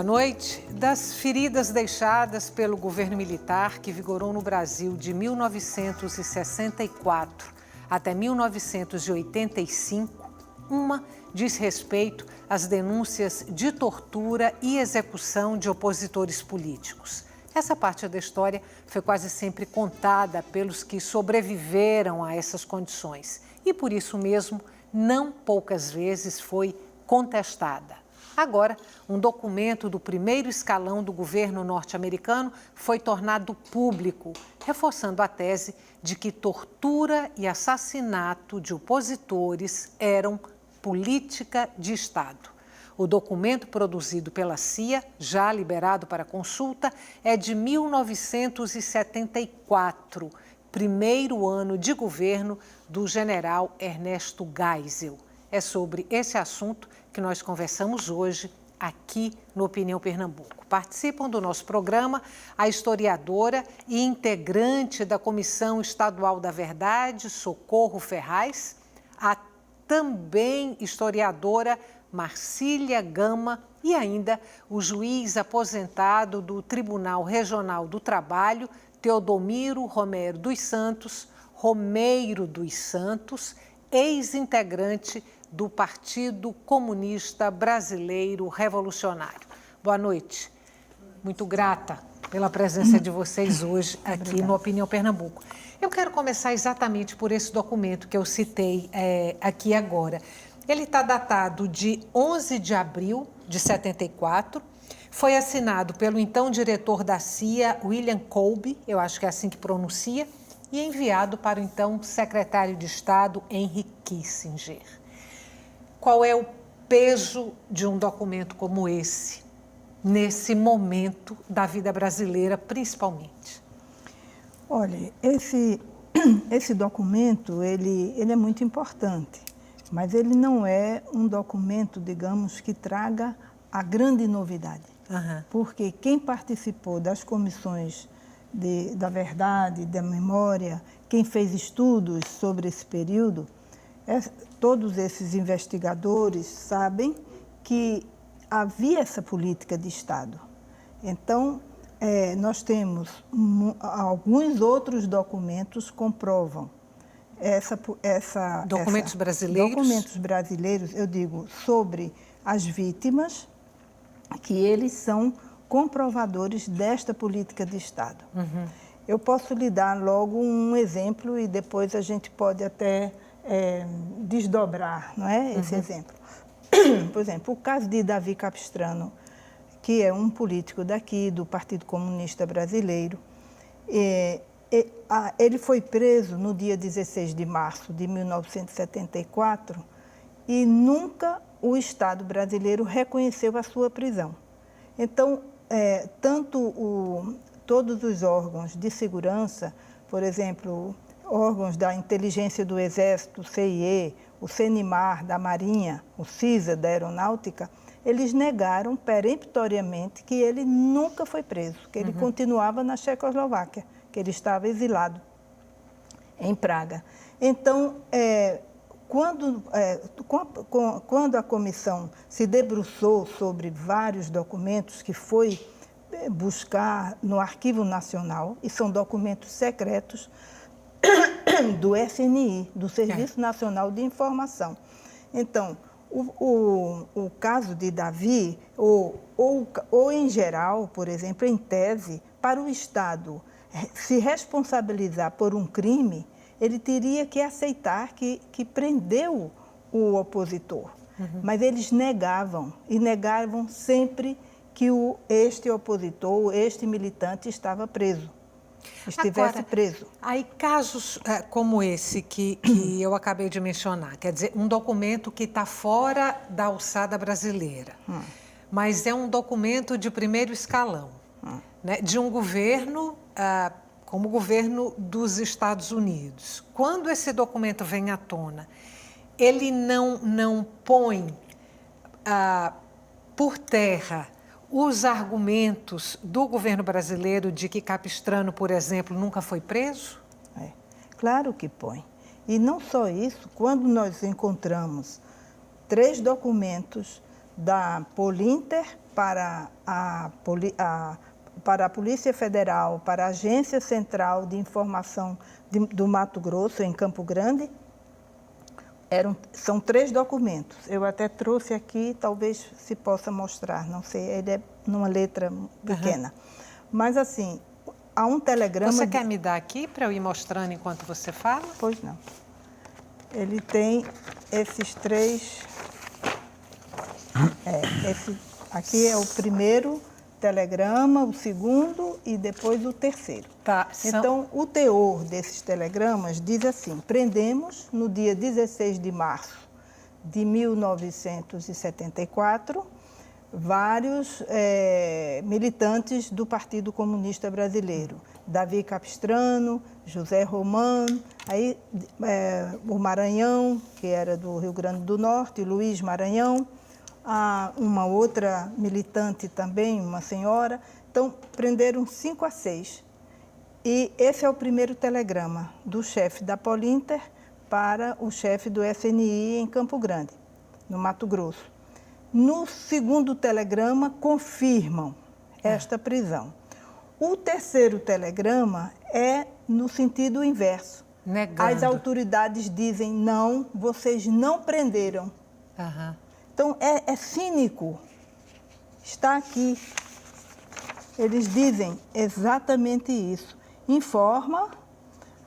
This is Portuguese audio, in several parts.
Boa noite. Das feridas deixadas pelo governo militar que vigorou no Brasil de 1964 até 1985, uma diz respeito às denúncias de tortura e execução de opositores políticos. Essa parte da história foi quase sempre contada pelos que sobreviveram a essas condições e, por isso mesmo, não poucas vezes foi contestada. Agora, um documento do primeiro escalão do governo norte-americano foi tornado público, reforçando a tese de que tortura e assassinato de opositores eram política de Estado. O documento produzido pela CIA, já liberado para consulta, é de 1974, primeiro ano de governo do general Ernesto Geisel. É sobre esse assunto que nós conversamos hoje aqui no Opinião Pernambuco. Participam do nosso programa a historiadora e integrante da Comissão Estadual da Verdade, Socorro Ferraz, a também historiadora Marcília Gama e ainda o juiz aposentado do Tribunal Regional do Trabalho, Teodomiro Romeiro dos Santos, ex-integrante do Partido Comunista Brasileiro Revolucionário. Boa noite. Muito grata pela presença de vocês hoje aqui no Opinião Pernambuco. Eu quero começar exatamente por esse documento que eu citei aqui agora. Ele está datado de 11 de abril de 74, foi assinado pelo então diretor da CIA, William Colby, eu acho que é assim que pronuncia, e enviado para o então secretário de Estado, Henry Kissinger. Qual é o peso de um documento como esse, nesse momento da vida brasileira, principalmente? Olha, esse documento, ele é muito importante, mas ele não é um documento, digamos, que traga a grande novidade. Uhum. Porque quem participou das comissões da verdade, da memória, quem fez estudos sobre esse período, todos esses investigadores sabem que havia essa política de Estado. Então, nós temos alguns outros documentos que comprovam documentos brasileiros? Documentos brasileiros, eu digo, sobre as vítimas, que eles são comprovadores desta política de Estado. Uhum. Eu posso lhe dar logo um exemplo e depois a gente pode até desdobrar, não é, esse exemplo. Por exemplo, o caso de Davi Capistrano, que é um político daqui, do Partido Comunista Brasileiro. Ele foi preso no dia 16 de março de 1974 e nunca o Estado brasileiro reconheceu a sua prisão. Então, todos os órgãos de segurança, por exemplo, órgãos da inteligência do Exército, o CIE, o CENIMAR da Marinha, o CISA da Aeronáutica, eles negaram peremptoriamente que ele nunca foi preso, que ele continuava na Tchecoslováquia, que ele estava exilado em Praga. Então, quando a comissão se debruçou sobre vários documentos que foi buscar no Arquivo Nacional, e são documentos secretos do SNI, do Serviço Nacional de Informação. Então, o caso de Davi, ou em geral, por exemplo, em tese, para o Estado se responsabilizar por um crime, ele teria que aceitar que prendeu o opositor. Uhum. Mas eles negavam, e negavam sempre que este opositor, este militante estava preso. Estivesse preso. Aí casos como esse que eu acabei de mencionar, quer dizer, um documento que está fora da alçada brasileira, mas é um documento de primeiro escalão, né, de um governo como o governo dos Estados Unidos. Quando esse documento vem à tona, ele não põe por terra os argumentos do governo brasileiro de que Capistrano, por exemplo, nunca foi preso? Claro que põe. E não só isso, quando nós encontramos 3 documentos da Polinter para a Polícia Federal, para a Agência Central de Informação do Mato Grosso, em Campo Grande. São 3 documentos. Eu até trouxe aqui, talvez se possa mostrar, não sei, ele é numa letra pequena. Mas, assim, há um telegrama... Você quer me dar aqui para eu ir mostrando enquanto você fala? Pois não. Ele tem esses 3... esse aqui é o primeiro telegrama, o segundo e depois o terceiro. Tá, Então, o teor desses telegramas diz assim: prendemos no dia 16 de março de 1974 vários militantes do Partido Comunista Brasileiro. Davi Capistrano, José Romano, aí, o Maranhão, que era do Rio Grande do Norte, Luiz Maranhão, uma outra militante também, uma senhora. Então, prenderam 5 a 6. E esse é o primeiro telegrama do chefe da Polinter para o chefe do SNI em Campo Grande, no Mato Grosso. No segundo telegrama, confirmam esta prisão. O terceiro telegrama é no sentido inverso. Negando. As autoridades dizem: não, vocês não prenderam. Uhum. Então, é cínico. Está aqui. Eles dizem exatamente isso. Informa,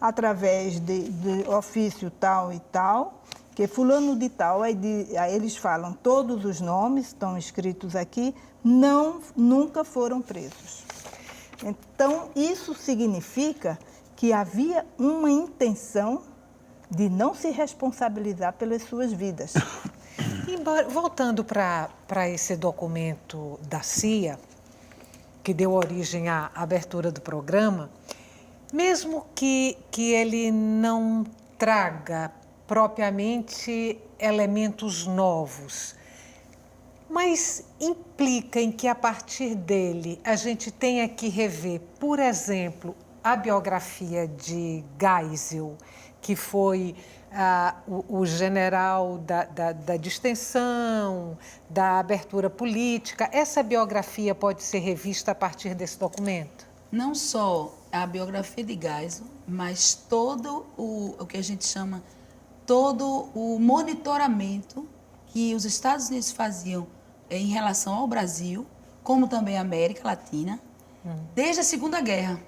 através de ofício tal e tal, que fulano de tal, aí eles falam todos os nomes, estão escritos aqui, nunca foram presos. Então, isso significa que havia uma intenção de não se responsabilizar pelas suas vidas. Voltando para esse documento da CIA, que deu origem à abertura do programa, mesmo que ele não traga propriamente elementos novos, mas implica em que, a partir dele, a gente tenha que rever, por exemplo, a biografia de Geisel, que foi o general da distensão, da abertura política. Essa biografia pode ser revista a partir desse documento? Não só a biografia de Geisel, mas todo o que a gente chama, todo o monitoramento que os Estados Unidos faziam em relação ao Brasil, como também a América Latina, desde a Segunda Guerra.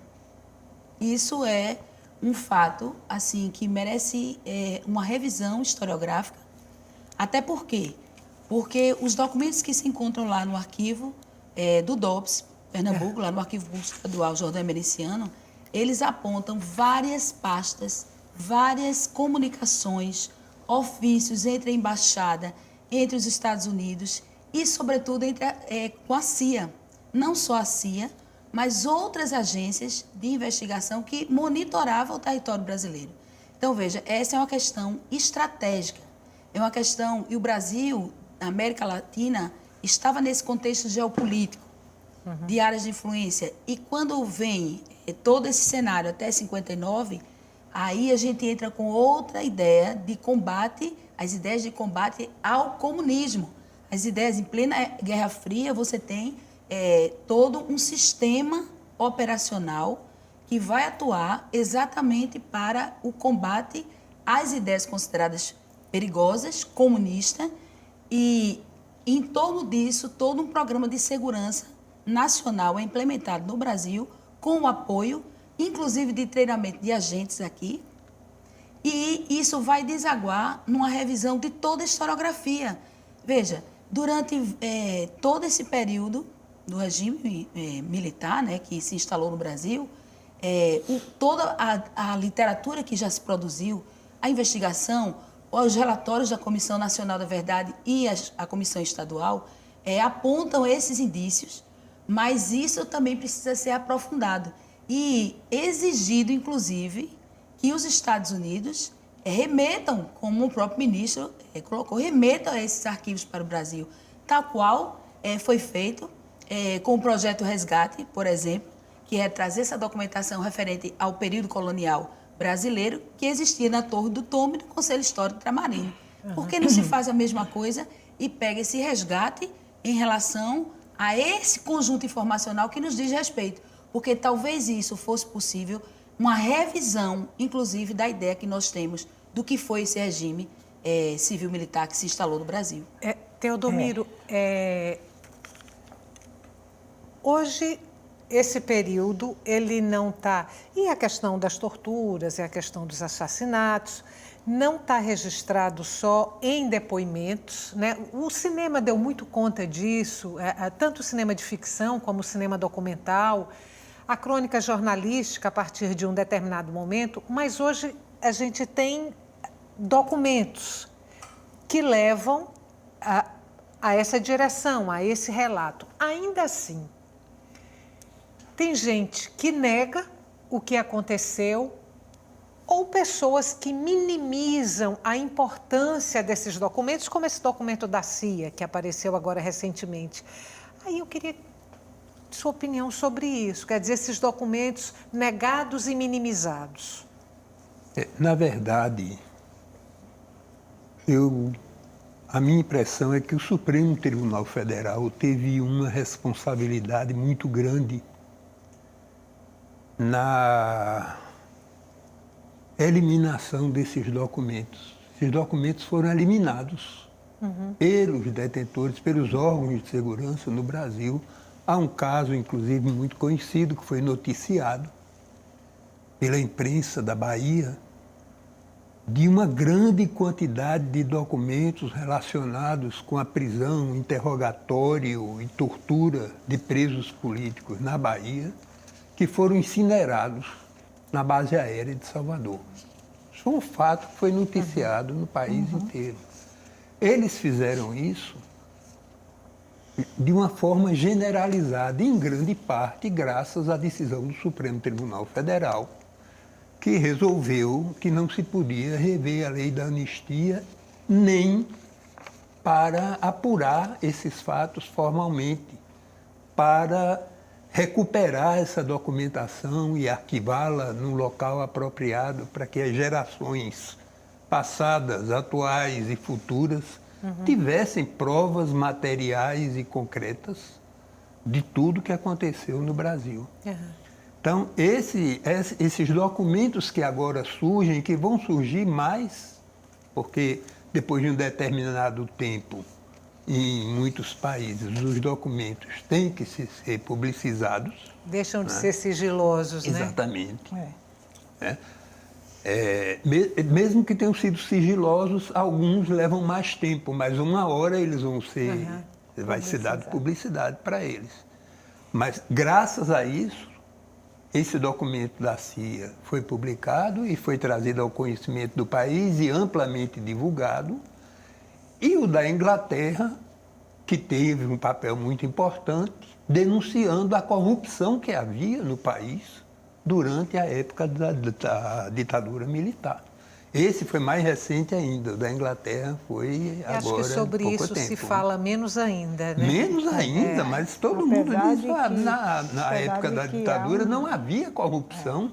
Isso é um fato assim que merece uma revisão historiográfica. Até por quê? Porque os documentos que se encontram lá no arquivo do DOPS, Pernambuco, lá no Arquivo Público Estadual Jordão Emericiano, eles apontam várias pastas, várias comunicações, ofícios entre a embaixada, entre os Estados Unidos e, sobretudo, com a CIA. Não só a CIA, mas outras agências de investigação que monitoravam o território brasileiro. Então, veja, essa é uma questão estratégica. É uma questão... E o Brasil, a América Latina, estava nesse contexto geopolítico, de áreas de influência. E quando vem todo esse cenário até 59, aí a gente entra com outra ideia de combate, as ideias de combate ao comunismo. As ideias, em plena Guerra Fria, você tem todo um sistema operacional que vai atuar exatamente para o combate às ideias consideradas perigosas, comunistas, e em torno disso, todo um programa de segurança nacional é implementado no Brasil, com o apoio, inclusive de treinamento de agentes aqui, e isso vai desaguar numa revisão de toda a historiografia. Veja, durante todo esse período do regime militar, né, que se instalou no Brasil, toda a literatura que já se produziu, a investigação, os relatórios da Comissão Nacional da Verdade e a Comissão Estadual apontam esses indícios, mas isso também precisa ser aprofundado e exigido, inclusive, que os Estados Unidos remetam, como o próprio ministro colocou, remetam esses arquivos para o Brasil, tal qual foi feito com o projeto Resgate, por exemplo, que é trazer essa documentação referente ao período colonial brasileiro que existia na Torre do Tombe, no Conselho Histórico Tramarino. Por que não se faz a mesma coisa e pega esse resgate em relação a esse conjunto informacional que nos diz respeito. Porque talvez isso fosse possível, uma revisão, inclusive, da ideia que nós temos do que foi esse regime civil-militar que se instalou no Brasil. Teodomiro, hoje esse período ele não está... E a questão das torturas, e a questão dos assassinatos, não está registrado só em depoimentos, né? O cinema deu muito conta disso, tanto o cinema de ficção como o cinema documental, a crônica jornalística a partir de um determinado momento, mas hoje a gente tem documentos que levam a essa direção, a esse relato. Ainda assim, tem gente que nega o que aconteceu ou pessoas que minimizam a importância desses documentos, como esse documento da CIA, que apareceu agora recentemente. Aí eu queria sua opinião sobre isso, quer dizer, esses documentos negados e minimizados. Na verdade, a minha impressão é que o Supremo Tribunal Federal teve uma responsabilidade muito grande na eliminação desses documentos. Esses documentos foram eliminados pelos detentores, pelos órgãos de segurança no Brasil. Há um caso, inclusive, muito conhecido, que foi noticiado pela imprensa da Bahia, de uma grande quantidade de documentos relacionados com a prisão, interrogatório e tortura de presos políticos na Bahia, que foram incinerados na base aérea de Salvador. Isso foi um fato que foi noticiado no país inteiro. Eles fizeram isso de uma forma generalizada, em grande parte graças à decisão do Supremo Tribunal Federal, que resolveu que não se podia rever a lei da anistia nem para apurar esses fatos formalmente, para recuperar essa documentação e arquivá-la num local apropriado para que as gerações passadas, atuais e futuras tivessem provas materiais e concretas de tudo que aconteceu no Brasil. Então, esses documentos que agora surgem, que vão surgir mais, porque depois de um determinado tempo, em muitos países, os documentos têm que ser publicizados. Deixam de ser sigilosos, né? Exatamente. Mesmo que tenham sido sigilosos, alguns levam mais tempo, mas uma hora eles vão ser, vai ser dado publicidade para eles. Mas, graças a isso, esse documento da CIA foi publicado e foi trazido ao conhecimento do país e amplamente divulgado. E o da Inglaterra, que teve um papel muito importante, denunciando a corrupção que havia no país durante a época da ditadura militar. Esse foi mais recente ainda, o da Inglaterra foi agora. Acho que sobre pouco isso tempo. se fala menos ainda, né? Menos ainda, mas todo mundo diz que na época da ditadura não havia corrupção.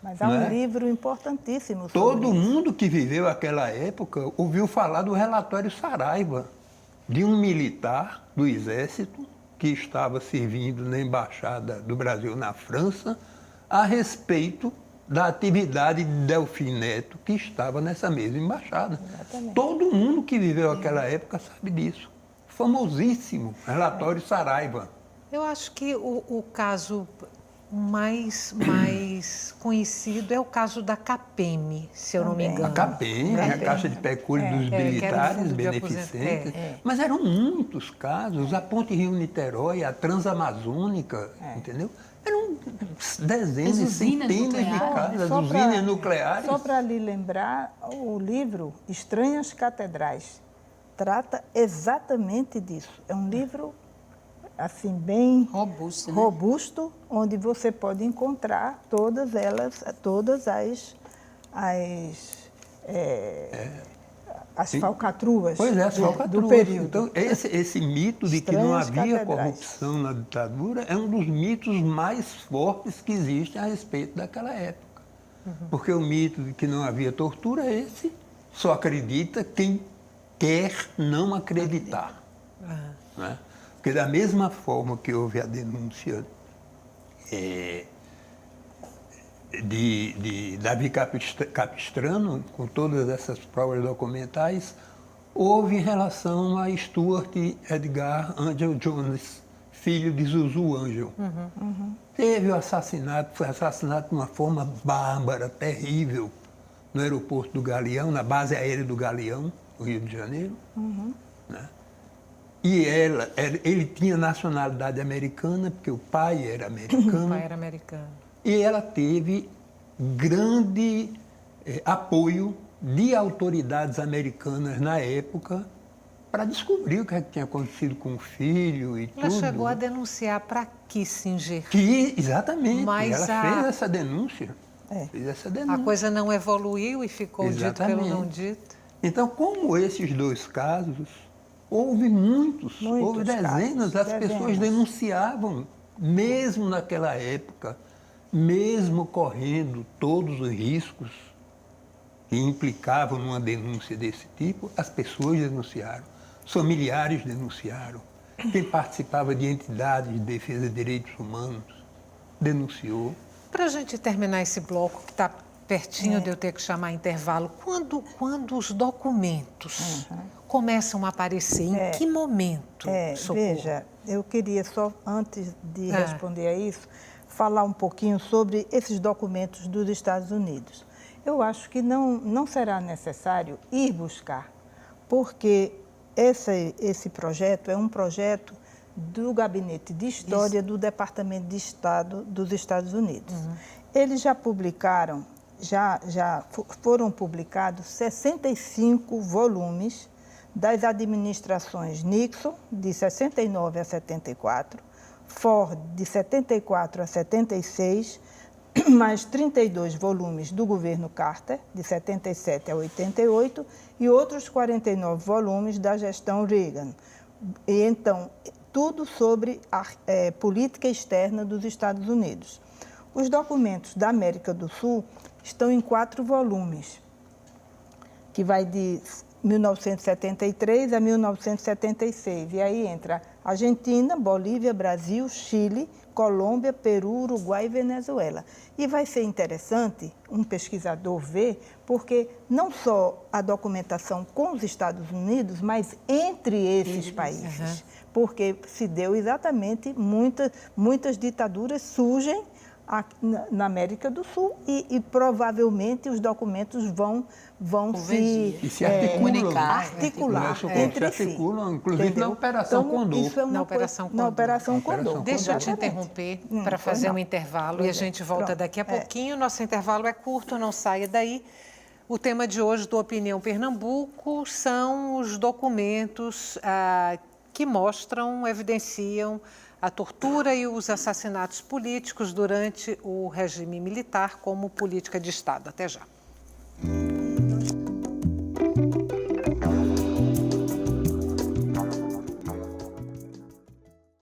Mas há um livro importantíssimo sobre Todo isso. mundo que viveu aquela época ouviu falar do relatório Saraiva, de um militar do Exército que estava servindo na Embaixada do Brasil na França a respeito da atividade de Delfim Neto, que estava nessa mesma embaixada. Exatamente. Todo mundo que viveu aquela época sabe disso. Famosíssimo, relatório Saraiva. Eu acho que o caso mais conhecido é o caso da CAPEM, se eu não me engano. A CAPEM, a Caixa de Pecúlio dos Militares Beneficentes. Mas eram muitos casos. A Ponte Rio-Niterói, a Transamazônica, entendeu? Eram dezenas, centenas de casos, usinas nucleares. Só para lhe lembrar, o livro Estranhas Catedrais trata exatamente disso. É um livro assim bem robusto, onde você pode encontrar todas as falcatruas, as falcatruas do período. Então, esse mito de que não havia corrupção na ditadura é um dos mitos mais fortes que existem a respeito daquela época. Porque o mito de que não havia tortura, esse só acredita quem quer não acreditar. Né? Porque da mesma forma que houve a denúncia de Davi Capistrano, com todas essas provas documentais, houve em relação a Stuart Edgar Angel Jones, filho de Zuzu Angel. Teve o assassinato, foi assassinado de uma forma bárbara, terrível, no aeroporto do Galeão, na base aérea do Galeão, no Rio de Janeiro. Né? E ele tinha nacionalidade americana, porque o pai era americano. O pai era americano. E ela teve grande apoio de autoridades americanas na época para descobrir o que tinha acontecido com o filho e Ela tudo. chegou a denunciar para Kissinger. Exatamente, Mas ela fez essa denúncia. Fez essa A denúncia. coisa não evoluiu e ficou dito pelo não dito. Então, como esses dois casos, houve muitos houve dezenas, casos, as pessoas denunciavam, mesmo naquela época, mesmo correndo todos os riscos que implicavam numa denúncia desse tipo, as pessoas denunciaram, os familiares denunciaram, quem participava de entidades de defesa de direitos humanos denunciou. Para a gente terminar esse bloco, que está pertinho de eu ter que chamar intervalo, quando os documentos começam a aparecer, em que momento, Socorro? Veja, eu queria só, antes de responder a isso, falar um pouquinho sobre esses documentos dos Estados Unidos. Eu acho que não será necessário ir buscar, porque esse projeto é um projeto do Gabinete de História do Departamento de Estado dos Estados Unidos. Eles já publicaram, já foram publicados 65 volumes das administrações Nixon, de 69 a 74, Ford, de 74 a 76, mais 32 volumes do governo Carter, de 77 a 88, e outros 49 volumes da gestão Reagan. E então, tudo sobre a política externa dos Estados Unidos. Os documentos da América do Sul estão em 4 volumes, que vai de 1973 a 1976. E aí entra Argentina, Bolívia, Brasil, Chile, Colômbia, Peru, Uruguai e Venezuela. E vai ser interessante um pesquisador ver, porque não só a documentação com os Estados Unidos, mas entre esses países. Porque se deu exatamente, muitas ditaduras surgem na América do Sul e provavelmente os documentos vão se articular entre si. Inclusive Entendeu? na Operação Condor. Isso é Na Operação Condor. Na Operação Condor. Deixa eu te Exatamente. interromper para fazer um intervalo e a gente volta daqui a pouquinho. Nosso intervalo é curto, não saia daí. O tema de hoje do Opinião Pernambuco são os documentos que mostram, evidenciam a tortura e os assassinatos políticos durante o regime militar como política de Estado. Até já.